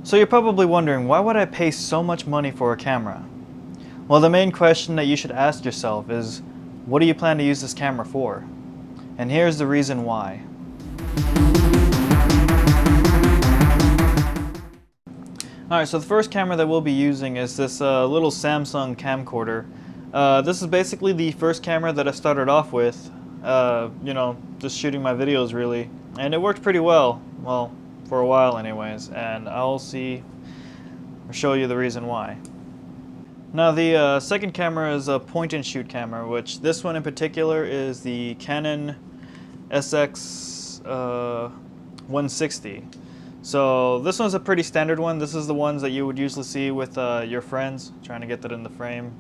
So you're probably wondering, why would I pay so much money for a camera? Well, the main question that you should ask yourself is, what do you plan to use this camera for? And here's the reason why. Alright, so the first camera that we'll be using is this little Samsung camcorder. This is basically the first camera that I started off with, just shooting my videos really. And it worked pretty well, for a while anyways, and I'll show you the reason why. Now the second camera is a point and shoot camera, which this one in particular is the Canon SX 160. So this one's a pretty standard one. This is the ones that you would usually see with your friends. Trying to get that in the frame,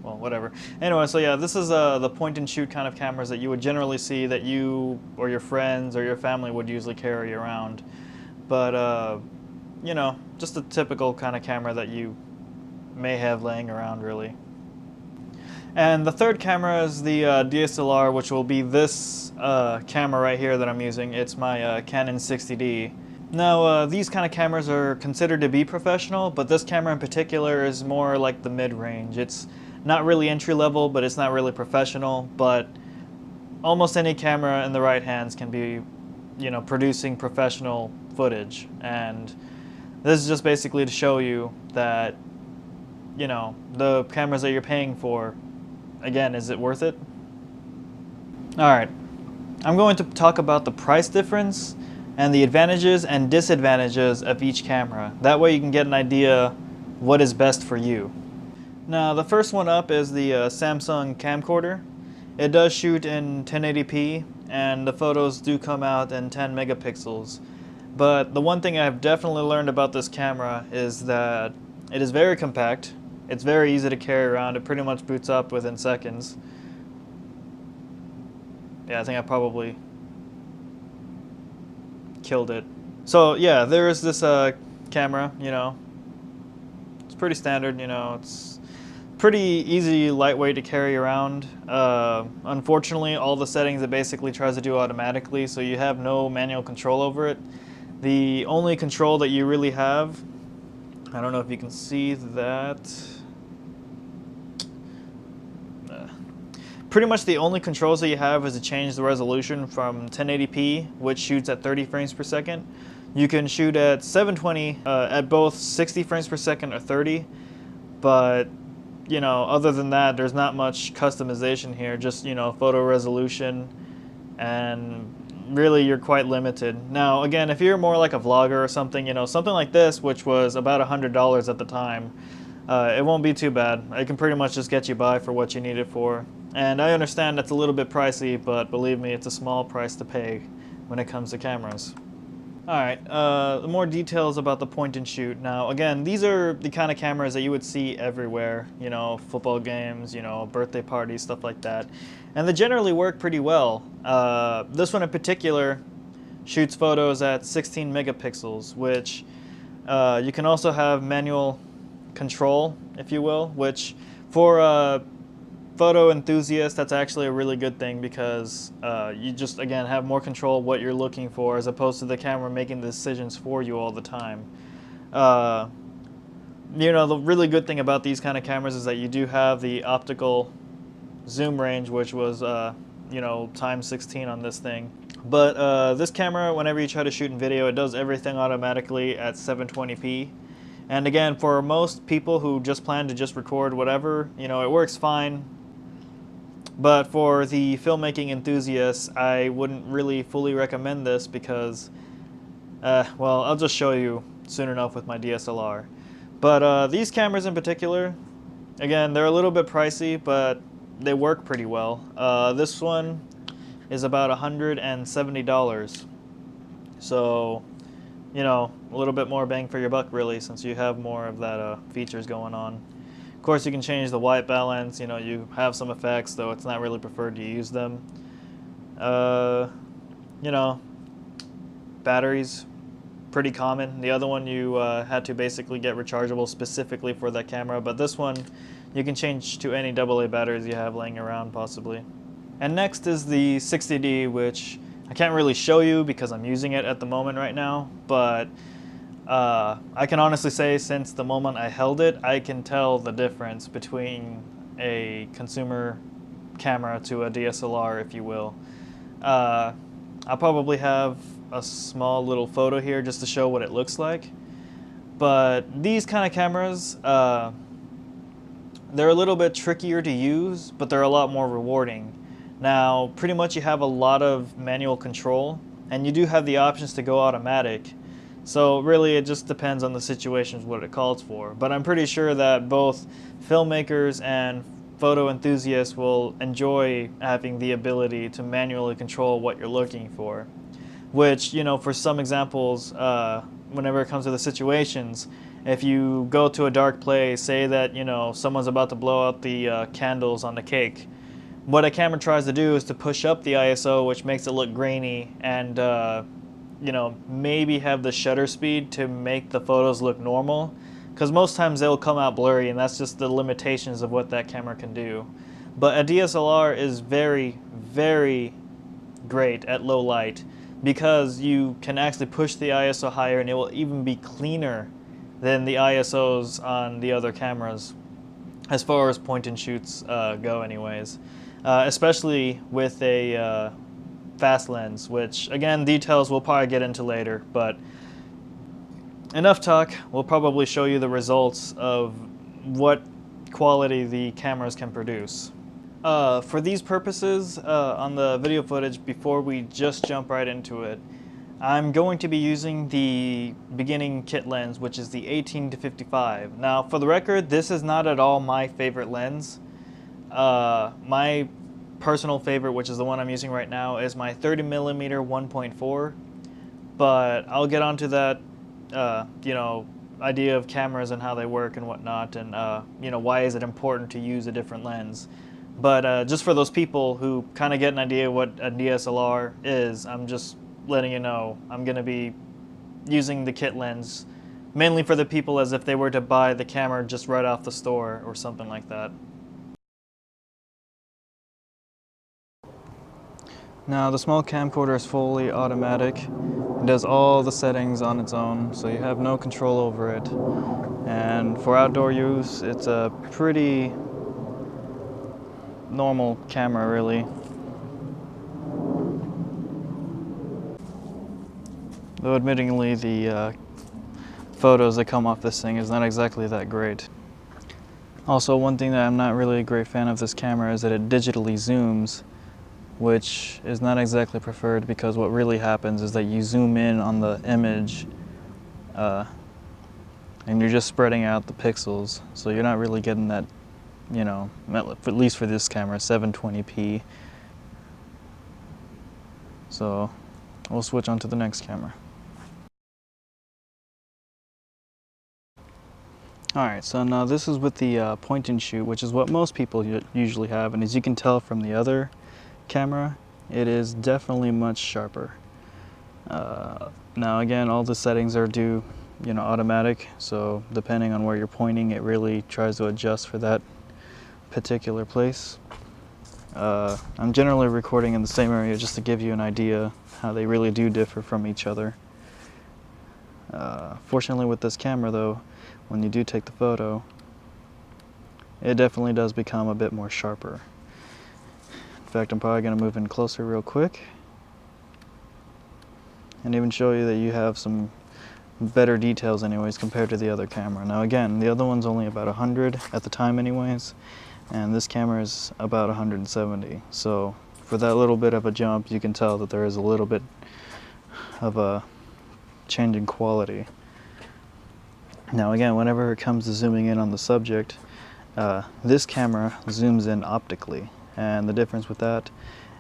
whatever. Anyway, so yeah, this is the point and shoot kind of cameras that you would generally see that you or your friends or your family would usually carry around. But just a typical kind of camera that you may have laying around really. And the third camera is the DSLR, which will be this camera right here that I'm using. It's my Canon 60D. Now, these kind of cameras are considered to be professional, but this camera in particular is more like the mid-range. It's not really entry-level, but it's not really professional, but almost any camera in the right hands can be, producing professional footage. And this is just basically to show you that, the cameras that you're paying for, again, is it worth it? Alright, I'm going to talk about the price difference and the advantages and disadvantages of each camera. That way you can get an idea what is best for you. Now the first one up is the Samsung camcorder. It does shoot in 1080p and the photos do come out in 10 megapixels. But the one thing I've definitely learned about this camera is that it is very compact. It's very easy to carry around. It pretty much boots up within seconds. Yeah, I think I probably killed it. So yeah, there's this camera, it's pretty standard, it's pretty easy, lightweight to carry around. Unfortunately, all the settings it basically tries to do automatically, so you have no manual control over it. The only control that you really have, I don't know if you can see that. Pretty much the only controls that you have is to change the resolution from 1080p, which shoots at 30 frames per second. You can shoot at 720 at both 60 frames per second or 30, but other than that, there's not much customization here. Just photo resolution, and really you're quite limited. Now again, if you're more like a vlogger or something, something like this, which was about $100 at the time, it won't be too bad. It can pretty much just get you by for what you need it for. And I understand that's a little bit pricey, but believe me, it's a small price to pay when it comes to cameras. Alright, more details about the point and shoot. Now again, these are the kind of cameras that you would see everywhere, football games, birthday parties, stuff like that. And they generally work pretty well. This one in particular shoots photos at 16 megapixels, which you can also have manual control, if you will, which for photo enthusiasts, that's actually a really good thing because you just, again, have more control of what you're looking for as opposed to the camera making the decisions for you all the time. The really good thing about these kind of cameras is that you do have the optical zoom range, which was, times 16 on this thing. But this camera, whenever you try to shoot in video, it does everything automatically at 720p. And again, for most people who just plan to just record whatever, it works fine. But for the filmmaking enthusiasts, I wouldn't really fully recommend this because, I'll just show you soon enough with my DSLR. But these cameras in particular, again, they're a little bit pricey, but they work pretty well. This one is about $170. So, a little bit more bang for your buck really, since you have more of that features going on. Of course, you can change the white balance, you have some effects, though it's not really preferred to use them. Batteries, pretty common. The other one you had to basically get rechargeable specifically for that camera, but this one you can change to any AA batteries you have laying around possibly. And next is the 60D, which I can't really show you because I'm using it at the moment right now, but I can honestly say since the moment I held it, I can tell the difference between a consumer camera to a DSLR, if you will. I'll probably have a small little photo here just to show what it looks like. But these kind of cameras, they're a little bit trickier to use, but they're a lot more rewarding. Now, pretty much you have a lot of manual control, and you do have the options to go automatic. So really it just depends on the situations what it calls for. But I'm pretty sure that both filmmakers and photo enthusiasts will enjoy having the ability to manually control what you're looking for. Which, you know, for some examples, whenever it comes to the situations, if you go to a dark place, say that, you know, someone's about to blow out the candles on the cake, what a camera tries to do is to push up the ISO, which makes it look grainy, and you know, maybe have the shutter speed to make the photos look normal, because most times they'll come out blurry, and that's just the limitations of what that camera can do. But a DSLR is very, very great at low light, because you can actually push the ISO higher, and it will even be cleaner than the ISOs on the other cameras, as far as point and shoots go anyways. Especially with a fast lens, which again, details we'll probably get into later, but enough talk. We'll probably show you the results of what quality the cameras can produce. For these purposes, on the video footage, before we just jump right into it, I'm going to be using the beginning kit lens, which is the 18-55. Now, for the record, this is not at all my favorite lens. My personal favorite, which is the one I'm using right now, is my 30mm 1.4. But I'll get onto that, you know, idea of cameras and how they work and whatnot, and you know, why is it important to use a different lens. But just for those people who kind of get an idea what a DSLR is, I'm just letting you know I'm going to be using the kit lens mainly for the people as if they were to buy the camera just right off the store or something like that. Now the small camcorder is fully automatic. It does all the settings on its own, so you have no control over it. And for outdoor use, it's a pretty normal camera, really. Though admittingly, the photos that come off this thing is not exactly that great. Also, one thing that I'm not really a great fan of this camera is that it digitally zooms, which is not exactly preferred, because what really happens is that you zoom in on the image and you're just spreading out the pixels, so you're not really getting that, you know, at least for this camera, 720p. So we'll switch on to the next camera. Alright, so now this is with the point and shoot, which is what most people usually have, and as you can tell from the other camera, it is definitely much sharper. Now again, all the settings are automatic, so depending on where you're pointing, it really tries to adjust for that particular place. I'm generally recording in the same area just to give you an idea how they really do differ from each other. Fortunately with this camera though, when you do take the photo, it definitely does become a bit more sharper. In fact, I'm probably going to move in closer real quick and even show you that you have some better details anyways compared to the other camera. Now again, the other one's only about 100 at the time anyways, and this camera is about 170. So for that little bit of a jump, you can tell that there is a little bit of a change in quality. Now again, whenever it comes to zooming in on the subject, this camera zooms in optically, and the difference with that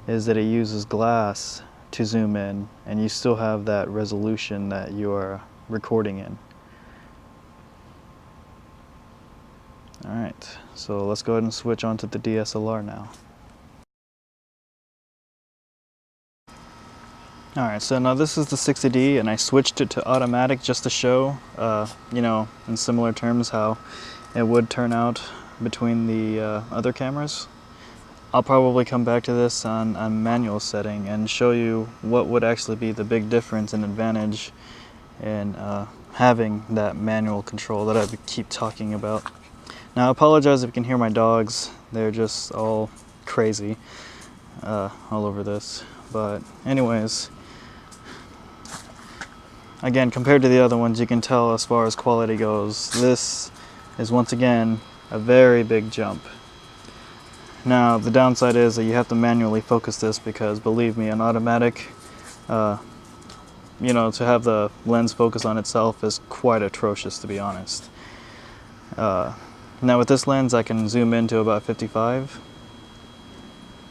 is that it uses glass to zoom in, and you still have that resolution that you are recording in. Alright, so let's go ahead and switch on to the DSLR now. Alright, so now this is the 60D, and I switched it to automatic just to show, you know, in similar terms how it would turn out between the other cameras. I'll probably come back to this on manual setting and show you what would actually be the big difference and advantage in having that manual control that I keep talking about. Now I apologize if you can hear my dogs. They're just all crazy all over this. But anyways, again, compared to the other ones, you can tell as far as quality goes, this is once again a very big jump. Now the downside is that you have to manually focus this because, believe me, an automatic, you know, to have the lens focus on itself is quite atrocious, to be honest. Now with this lens I can zoom in to about 55.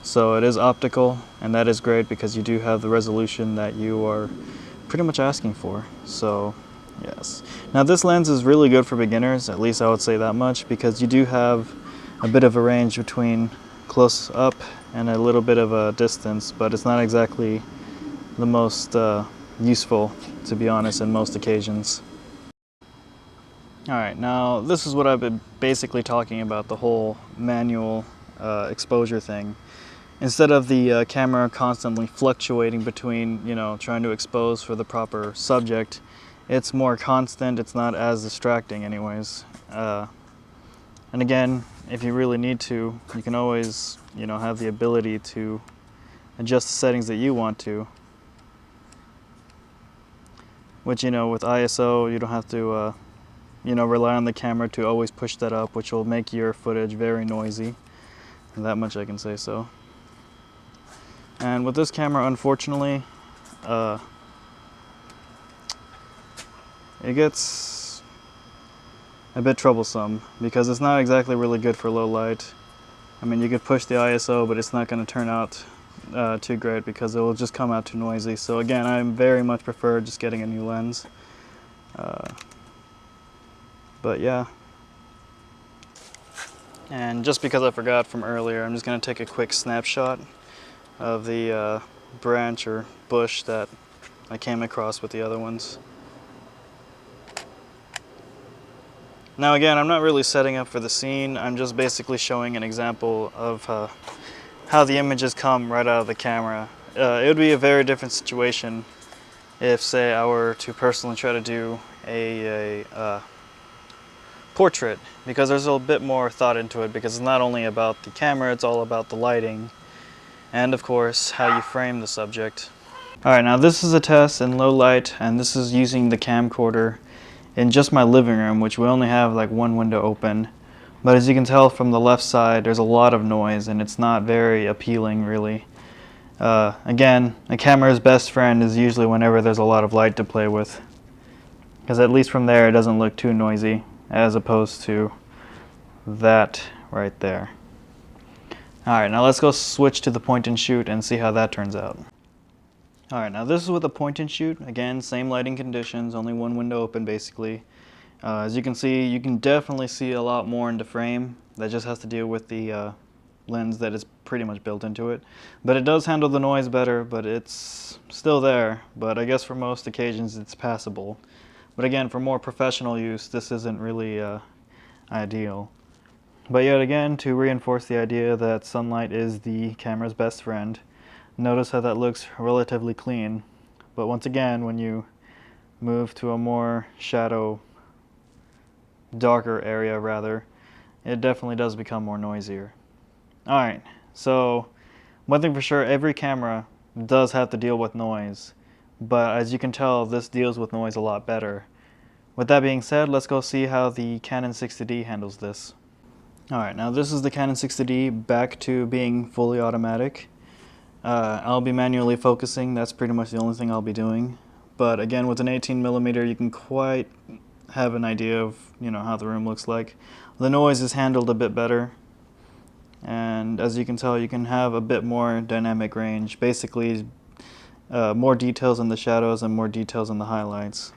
So it is optical, and that is great because you do have the resolution that you are pretty much asking for. So yes. Now this lens is really good for beginners, at least I would say that much, because you do have a bit of a range between close up and a little bit of a distance, but it's not exactly the most useful, to be honest, in most occasions. Alright, now this is what I've been basically talking about, the whole manual exposure thing. Instead of the camera constantly fluctuating between, you know, trying to expose for the proper subject, it's more constant, it's not as distracting anyways. And again, if you really need to, you can always, you know, have the ability to adjust the settings that you want to. Which, you know, with ISO, you don't have to, you know, rely on the camera to always push that up, which will make your footage very noisy. That much I can say so. And with this camera, unfortunately, it gets a bit troublesome because it's not exactly really good for low light. I mean, you could push the ISO, but it's not going to turn out too great because it will just come out too noisy. So again, I very much prefer just getting a new lens. But yeah. And just because I forgot from earlier, I'm just going to take a quick snapshot of the branch or bush that I came across with the other ones. Now again, I'm not really setting up for the scene, I'm just basically showing an example of how the images come right out of the camera. It would be a very different situation if, say, I were to personally try to do a portrait, because there's a bit more thought into it, because it's not only about the camera, it's all about the lighting and of course how you frame the subject. Alright, now this is a test in low light, and this is using the camcorder in just my living room, which we only have like one window open. But as you can tell from the left side, there's a lot of noise and it's not very appealing really. Again, a camera's best friend is usually whenever there's a lot of light to play with, because at least from there it doesn't look too noisy, as opposed to that right there. Alright, now let's go switch to the point and shoot and see how that turns out. Alright, now this is with a point and shoot. Again, same lighting conditions, only one window open basically. As you can see, you can definitely see a lot more into frame. That just has to deal with the lens that is pretty much built into it. But it does handle the noise better, but it's still there. But I guess for most occasions it's passable. But again, for more professional use, this isn't really ideal. But yet again, to reinforce the idea that sunlight is the camera's best friend, notice how that looks relatively clean. But once again, when you move to a more shadow, darker area rather, it definitely does become more noisier. Alright, so one thing for sure, every camera does have to deal with noise. But as you can tell, this deals with noise a lot better. With that being said, let's go see how the Canon 60D handles this. Alright, now this is the Canon 60D back to being fully automatic. I'll be manually focusing, that's pretty much the only thing I'll be doing. But again, with an 18mm, you can quite have an idea of, you know, how the room looks like. The noise is handled a bit better. And as you can tell, you can have a bit more dynamic range. Basically, more details in the shadows and more details in the highlights.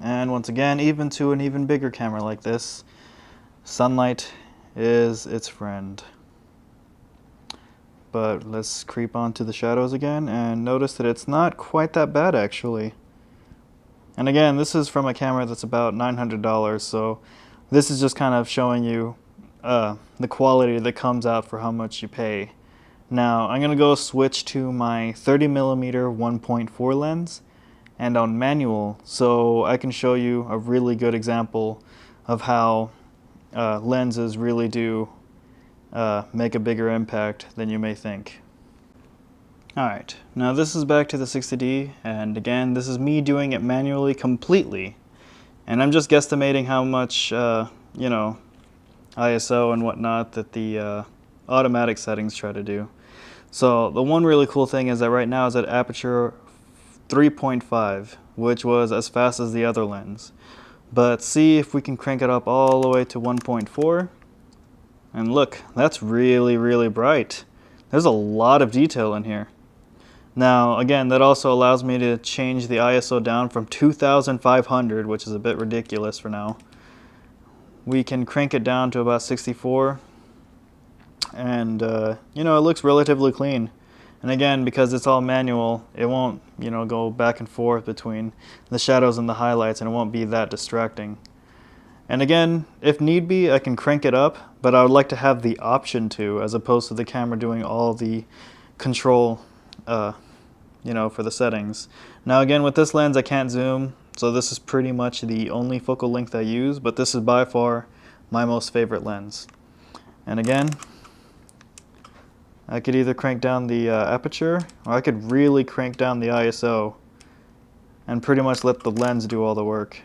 And once again, even to an even bigger camera like this, sunlight is its friend. But let's creep onto the shadows again and notice that it's not quite that bad actually. And again, this is from a camera that's about $900, so this is just kind of showing you the quality that comes out for how much you pay. Now I'm gonna go switch to my 30mm 1.4 lens, and on manual, so I can show you a really good example of how lenses really do make a bigger impact than you may think. Alright, now this is back to the 60D, and again, this is me doing it manually completely. And I'm just guesstimating how much, you know, ISO and whatnot that the automatic settings try to do. So the one really cool thing is that right now it's at aperture 3.5, which was as fast as the other lens. But see if we can crank it up all the way to 1.4. And look, that's really, really bright. There's a lot of detail in here. Now, again, that also allows me to change the ISO down from 2500, which is a bit ridiculous for now. We can crank it down to about 64. And, you know, it looks relatively clean. And again, because it's all manual, it won't, you know, go back and forth between the shadows and the highlights, and it won't be that distracting. And again, if need be, I can crank it up, but I would like to have the option to, as opposed to the camera doing all the control, you know, for the settings. Now again, with this lens I can't zoom, so this is pretty much the only focal length I use, but this is by far my most favorite lens. And again, I could either crank down the aperture, or I could really crank down the ISO and pretty much let the lens do all the work.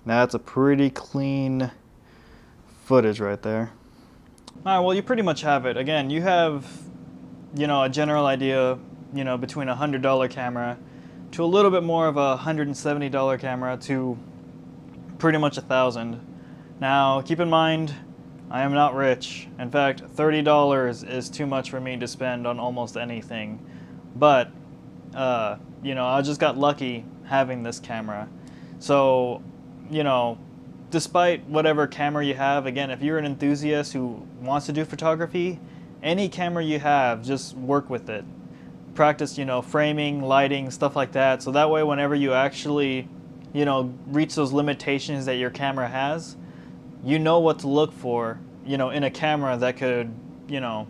That's a pretty clean footage right there. Alright, well, you pretty much have it. Again, you have, you know, a general idea, you know, between a $100 camera to a little bit more of a $170 camera to pretty much $1,000. Now, keep in mind, I am not rich. In fact, $30 is too much for me to spend on almost anything. But, you know, I just got lucky having this camera. So, you know, despite whatever camera you have, again, if you're an enthusiast who wants to do photography, any camera you have, just work with it. Practice, you know, framing, lighting, stuff like that. So that way, whenever you actually, you know, reach those limitations that your camera has, you know what to look for, you know, in a camera that could, you know,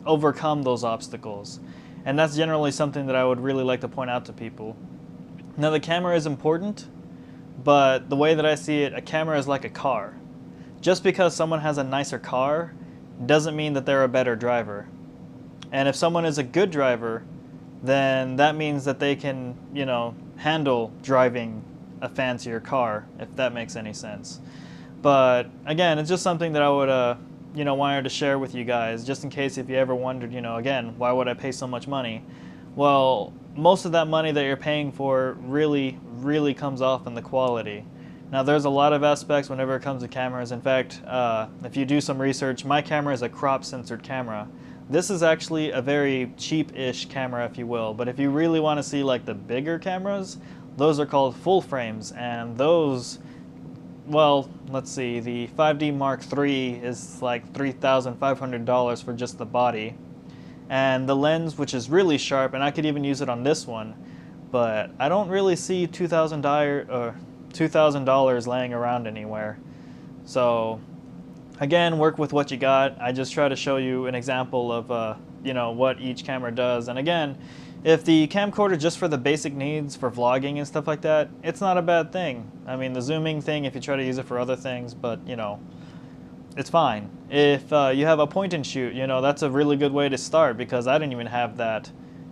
overcome those obstacles. And that's generally something that I would really like to point out to people. Now, the camera is important, but the way that I see it, a camera is like a car. Just because someone has a nicer car doesn't mean that they're a better driver. And if someone is a good driver, then that means that they can, you know, handle driving a fancier car, if that makes any sense. But again, it's just something that I would, you know, wanted to share with you guys, just in case if you ever wondered, you know, again, why would I pay so much money? Well, most of that money that you're paying for really comes off in the quality. Now, there's a lot of aspects whenever it comes to cameras. In fact, if you do some research, my camera is a crop censored camera. This is actually a very cheap-ish camera, if you will. But if you really want to see like the bigger cameras, those are called full frames, and those, well, let's see, the 5D Mark III is like $3,500 for just the body. And the lens, which is really sharp, and I could even use it on this one, but I don't really see $2,000 laying around anywhere. So again, work with what you got. I just try to show you an example of you know, what each camera does. And again, if the camcorder just for the basic needs for vlogging and stuff like that, it's not a bad thing. I mean, the zooming thing, if you try to use it for other things, but you know, it's fine. If you have a point and shoot, you know, that's a really good way to start, because I didn't even have that.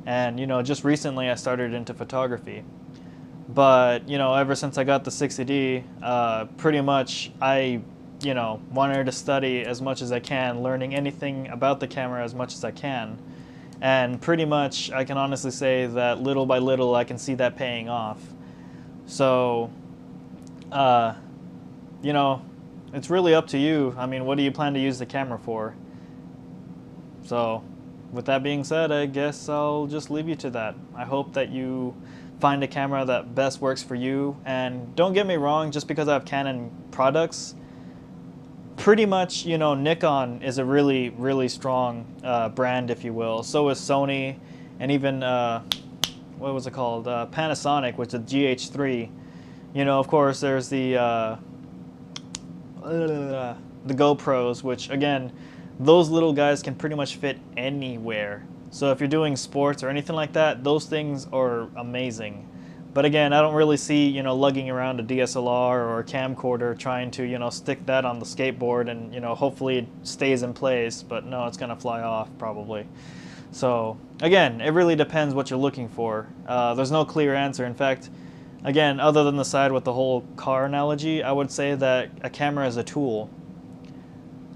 And, you know, just recently I started into photography. But, you know, ever since I got the 60D, pretty much I, you know, wanted to study as much as I can, learning anything about the camera as much as I can. And pretty much I can honestly say that little by little I can see that paying off. So, you know, it's really up to you. I mean, what do you plan to use the camera for? So, with that being said, I guess I'll just leave you to that. I hope that you find a camera that best works for you. And don't get me wrong, just because I have Canon products, pretty much, you know, Nikon is a really strong brand, if you will. So is Sony, and even, what was it called? Panasonic, which is GH3. You know, of course, there's the GoPros, which again, those little guys can pretty much fit anywhere. So if you're doing sports or anything like that, those things are amazing. But again, I don't really see, lugging around a DSLR or a camcorder trying to, stick that on the skateboard and, hopefully it stays in place, but no, it's gonna fly off probably. So again, it really depends what you're looking for. There's no clear answer. In fact, again, other than the side with the whole car analogy, I would say that a camera is a tool.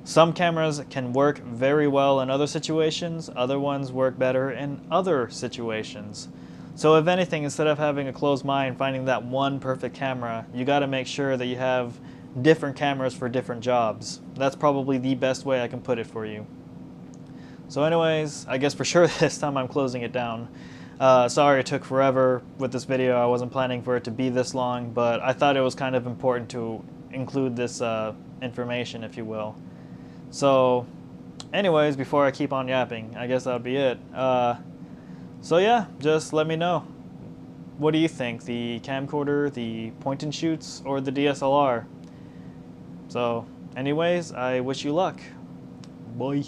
Some cameras can work very well in other situations, other ones work better in other situations. So if anything, instead of having a closed mind, finding that one perfect camera, you got to make sure that you have different cameras for different jobs. That's probably the best way I can put it for you. So anyways, I guess for sure this time I'm closing it down. Sorry it took forever with this video. I wasn't planning for it to be this long, but I thought it was kind of important to include this information, if you will. So anyways, before I keep on yapping, I guess that'll be it. So yeah, just let me know. What do you think? The camcorder, the point and shoots, or the DSLR? So anyways, I wish you luck. Bye.